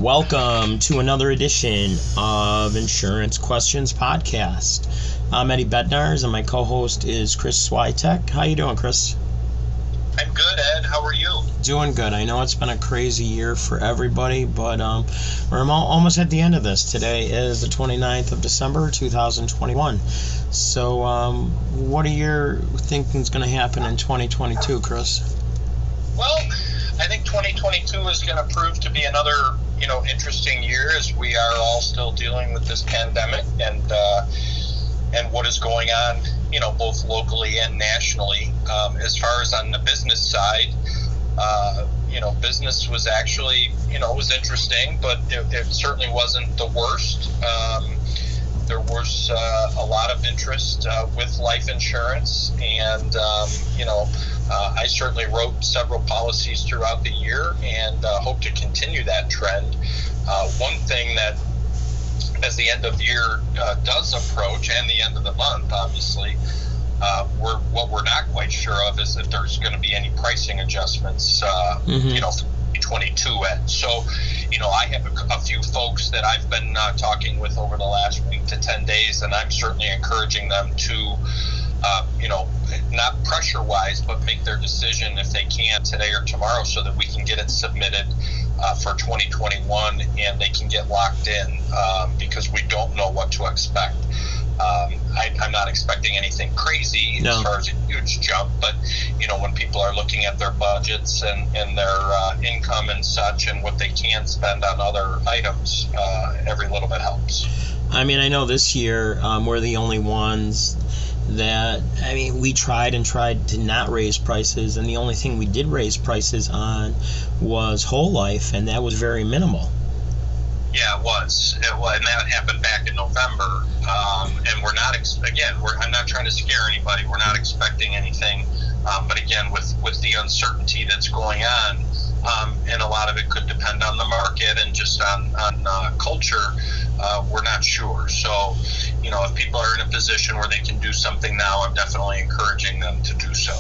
Welcome to another edition of Insurance Questions Podcast. I'm Eddie Bednars and my co-host is Chris Switek. How you doing, Chris? I'm good, Ed. How are you? Doing good. I know it's been a crazy year for everybody, but we're almost at the end of this. Today is the 29th of December, 2021. So what are your thinking's going to happen in 2022, Chris? Well, I think 2022 is going to prove to be another, interesting year as we are all still dealing with this pandemic and what is going on, both locally and nationally. As far as on the business side, business was actually, was interesting, but it certainly wasn't the worst. There was a lot of interest with life insurance, and I certainly wrote several policies throughout the year and hope to continue that trend. One thing that, as the end of the year does approach, and the end of the month, obviously, what we're not quite sure of is if there's going to be any pricing adjustments, for 2022. So, I have a few folks that I've been talking with over the last week to 10 days, and I'm certainly encouraging them to, not pressure-wise, but make their decision if they can today or tomorrow so that we can get it submitted for 2021 and they can get locked in because we don't know what to expect. I'm not expecting anything crazy as far as a huge jump, but when people are looking at their budgets and their income and such and what they can spend on other items, every little bit helps. I know this year we're the only ones that, we tried to not raise prices, and the only thing we did raise prices on was whole life, and that was very minimal. Yeah, it was, and that happened back in November. And we're not, I'm not trying to scare anybody. We're not expecting anything. But again, with the uncertainty that's going on, and a lot of it could depend on the market and just on culture, we're not sure. So, if people are in a position where they can do something now, I'm definitely encouraging them to do so.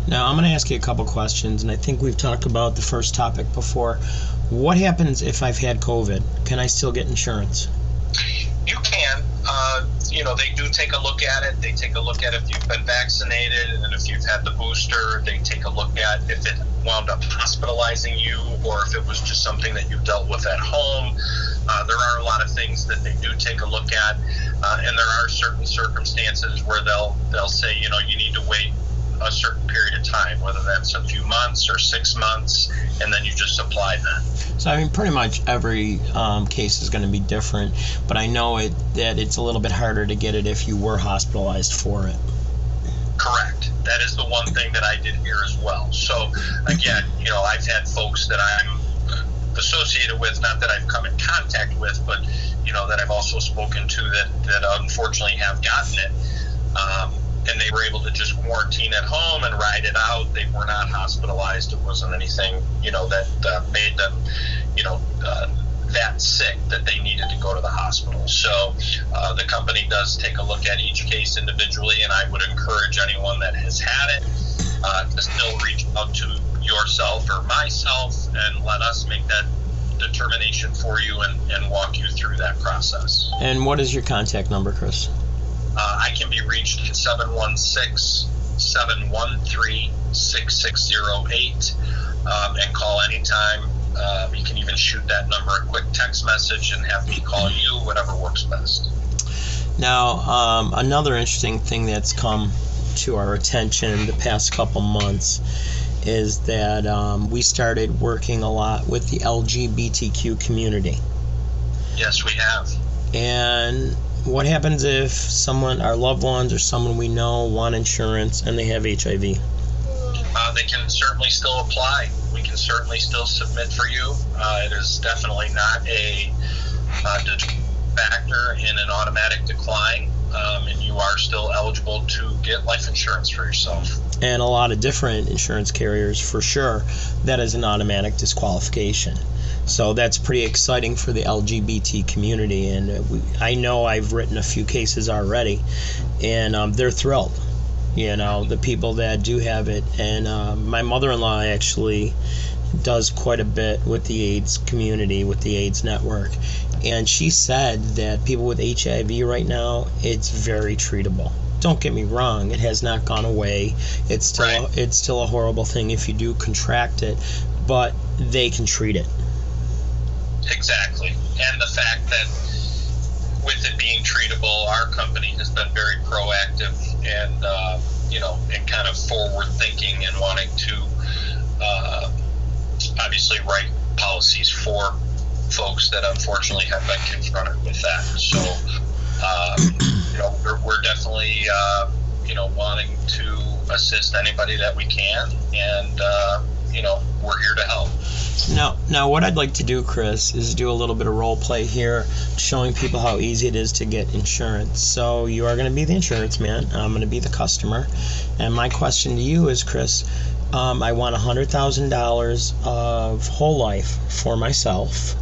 Now, I'm going to ask you a couple questions, and I think we've talked about the first topic before. What happens if I've had COVID? Can I still get insurance? You can. They do take a look at it. They take a look at if you've been vaccinated and if you've had the booster. They take a look at if it wound up hospitalizing you or if it was just something that you dealt with at home. There are a lot of things that they do take a look at, and there are certain circumstances where they'll say, you need to wait a certain period of time, whether that's a few months or 6 months, and then you just apply that. So pretty much every case is going to be different, but I know that it's a little bit harder to get it if you were hospitalized for it. Correct. That is the one thing that I did hear as well. So again, I've had folks that I'm associated with, not that I've come in contact with, but that I've also spoken to that unfortunately have gotten it. And they were able to just quarantine at home and ride it out. They were not hospitalized. It wasn't anything, that made them, that sick that they needed to go to the hospital. So the company does take a look at each case individually, and I would encourage anyone that has had it to still reach out to yourself or myself and let us make that determination for you and walk you through that process. And what is your contact number, Chris? I can be reached at 716-713-6608 and call anytime. You can even shoot that number a quick text message and have me call you, whatever works best. Now, another interesting thing that's come to our attention the past couple months is that we started working a lot with the LGBTQ community. Yes, we have. And what happens if our loved ones or someone we know want insurance and they have HIV? They can certainly still apply. We can certainly still submit for you. It is definitely not a factor in an automatic decline, and you are still eligible to get life insurance for yourself. And a lot of different insurance carriers, for sure, that is an automatic disqualification. So that's pretty exciting for the LGBT community, and I know I've written a few cases already, and they're thrilled. The people that do have it. And my mother-in-law actually does quite a bit with the AIDS community, with the AIDS network, and she said that people with HIV right now, it's very treatable. Don't get me wrong, it has not gone away. It's still a horrible thing if you do contract it, but they can treat it. Exactly. And the fact that with it being treatable, our company has been very proactive and and kind of forward thinking and wanting to obviously write policies for folks that unfortunately have been confronted with that. So we're definitely wanting to assist anybody that we can, and we're here to help. Now, what I'd like to do, Chris, is do a little bit of role play here, showing people how easy it is to get insurance. So you are going to be the insurance man. I'm going to be the customer. And my question to you is, Chris, I want $100,000 of whole life for myself.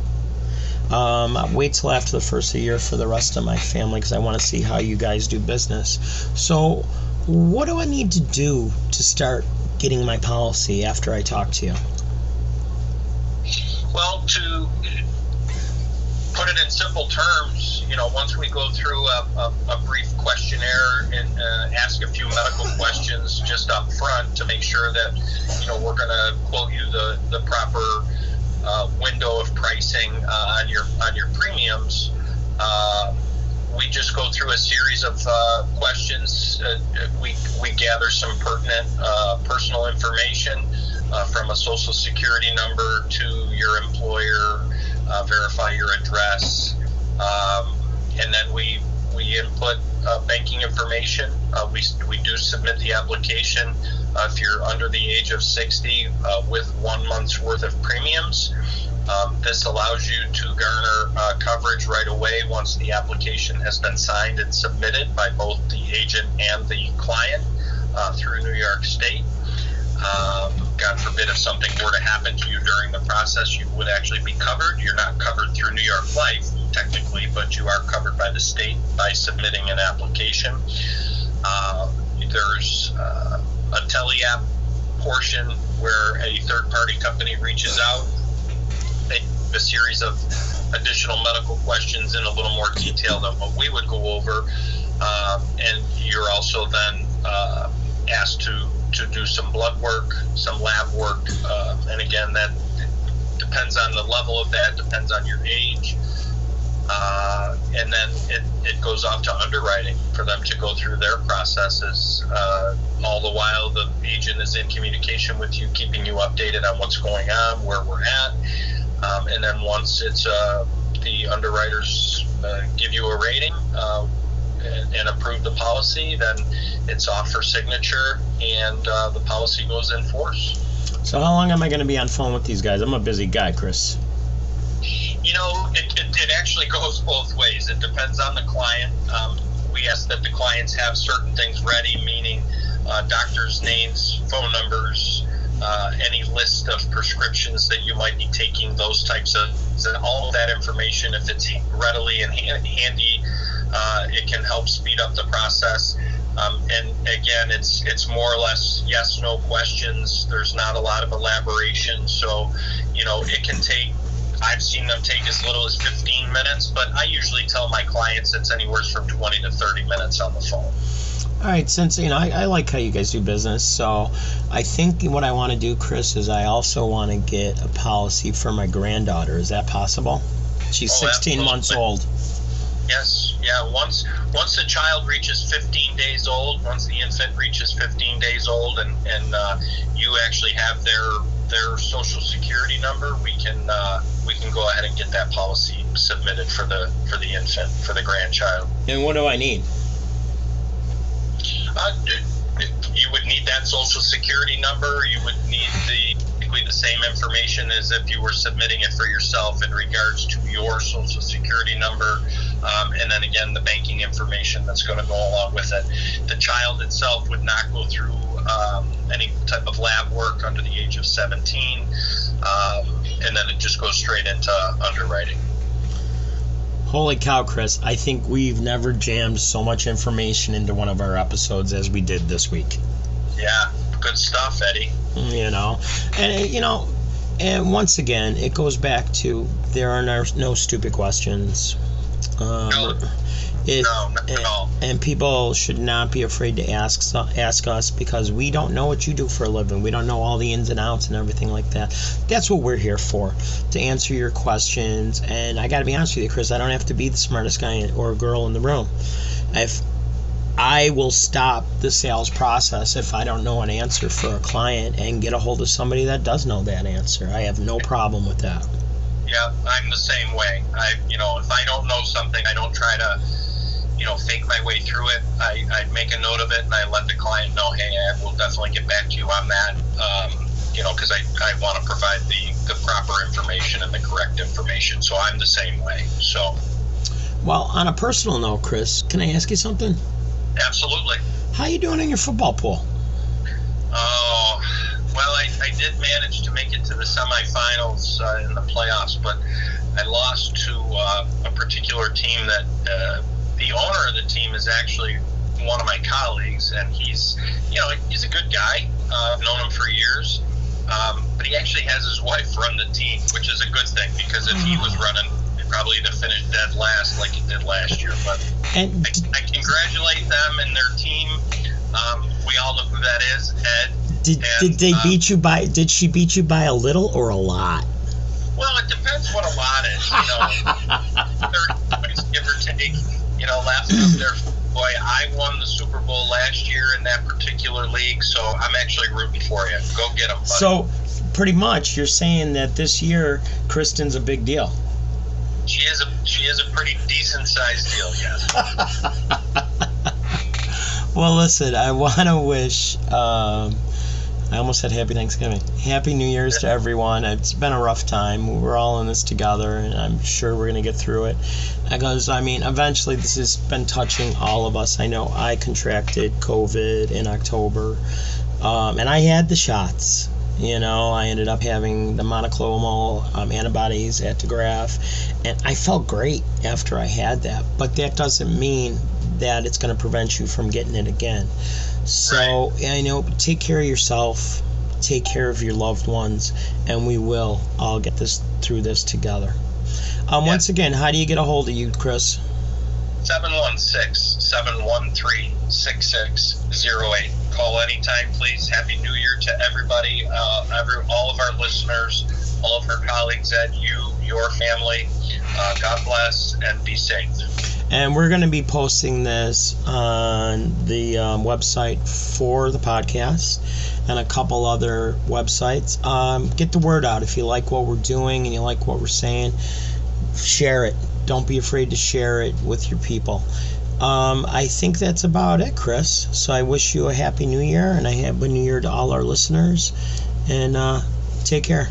I'll wait till after the first of the year for the rest of my family because I want to see how you guys do business. So what do I need to do to start getting my policy after I talk to you? Well, to put it in simple terms, once we go through a brief questionnaire and ask a few medical questions just up front to make sure that, we're going to quote you the proper window of pricing on your premiums, we just go through a series of questions. We gather some pertinent personal information from a social security number to your employer, verify your address, and then we input banking information. We do submit the application if you're under the age of 60 with 1 month's worth of premiums. This allows you to garner coverage right away once the application has been signed and submitted by both the agent and the client through New York State. God forbid if something were to happen to you during the process, you would actually be covered. You're not covered through New York Life, technically, but you are covered by the state by submitting an application. There's a tele-app portion where a third-party company reaches out, a series of additional medical questions in a little more detail than what we would go over, and you're also then asked to do some blood work, some lab work, and again, that depends on the level of that, depends on your age, and then it goes off to underwriting for them to go through their processes. All the while, the agent is in communication with you, keeping you updated on what's going on, where we're at, and then once it's the underwriters give you a rating and approve the policy, then it's off for signature, and the policy goes in force. So how long am I going to be on phone with these guys? I'm a busy guy, Chris. It actually goes both ways. It depends on the client. We ask that the clients have certain things ready, meaning doctors' names, phone numbers, any list of prescriptions that you might be taking, those types of, all of that information, if it's readily and handy, it can help speed up the process. And again, it's more or less yes, no questions. There's not a lot of elaboration. So, it can take, I've seen them take as little as 15 minutes, but I usually tell my clients it's anywhere from 20 to 30 minutes on the phone. All right, since, I like how you guys do business, so I think what I want to do, Chris, is I also want to get a policy for my granddaughter. Is that possible? She's 16 months old. Yes, yeah. Once the child reaches 15 days old, once the infant reaches 15 days old, and you actually have their social security number, we can go ahead and get that policy submitted for the infant, for the grandchild. And what do I need? You would need that social security number. You would need the same information as if you were submitting it for yourself in regards to your social security number, and then again the banking information that's going to go along with it. The child itself would not go through any type of lab work under the age of 17, and then it just goes straight into underwriting. Holy cow, Chris, I think we've never jammed so much information into one of our episodes as we did this week. Yeah, good stuff, Eddie. And And once again, it goes back to there are no stupid questions. No, not at all. And people should not be afraid to ask us, because we don't know what you do for a living. We don't know all the ins and outs and everything like that. That's what we're here for, to answer your questions. And I got to be honest with you, Chris, I don't have to be the smartest guy or girl in the room. I will stop the sales process if I don't know an answer for a client and get a hold of somebody that does know that answer. I have no problem with that. Yeah, I'm the same way. If I don't know something, I don't try to, fake my way through it. I make a note of it, and I let the client know, hey, I will definitely get back to you on that, because I want to provide the proper information and the correct information. So I'm the same way. So. Well, on a personal note, Chris, can I ask you something? Absolutely. How you doing in your football pool? Oh, well, I did manage to make it to the semifinals in the playoffs, but I lost to a particular team that the owner of the team is actually one of my colleagues, and he's a good guy. I've known him for years, but he actually has his wife run the team, which is a good thing, because if he was running, he'd probably have finished dead last like he did last year. But I congratulate them and their team. We all know who that is, Ed. Did they beat you by? Did she beat you by a little or a lot? Well, it depends what a lot is. 30 points, give or take. Laughing up there, boy, I won the Super Bowl last year in that particular league, so I'm actually rooting for you. Go get them, buddy. So, pretty much, you're saying that this year, Kristen's a big deal. She is a pretty decent sized deal, yes. Well, listen, I want to wish, I almost said Happy Thanksgiving. Happy New Year's to everyone. It's been a rough time. We're all in this together, and I'm sure we're going to get through it. Because, eventually this has been touching all of us. I know I contracted COVID in October, and I had the shots. I ended up having the monoclonal antibodies at the graft, and I felt great after I had that. But that doesn't mean that it's going to prevent you from getting it again. So, take care of yourself, take care of your loved ones, and we will all get through this together. Once again, how do you get a hold of you, Chris? 716-713-6608. Call anytime, please. Happy New Year to everybody, all of our listeners, all of our colleagues, Ed, your family. God bless and be safe. And we're going to be posting this on the website for the podcast and a couple other websites. Get the word out. If you like what we're doing and you like what we're saying, share it. Don't be afraid to share it with your people. I think that's about it, Chris. So I wish you a Happy New Year, and a Happy New Year to all our listeners. And take care.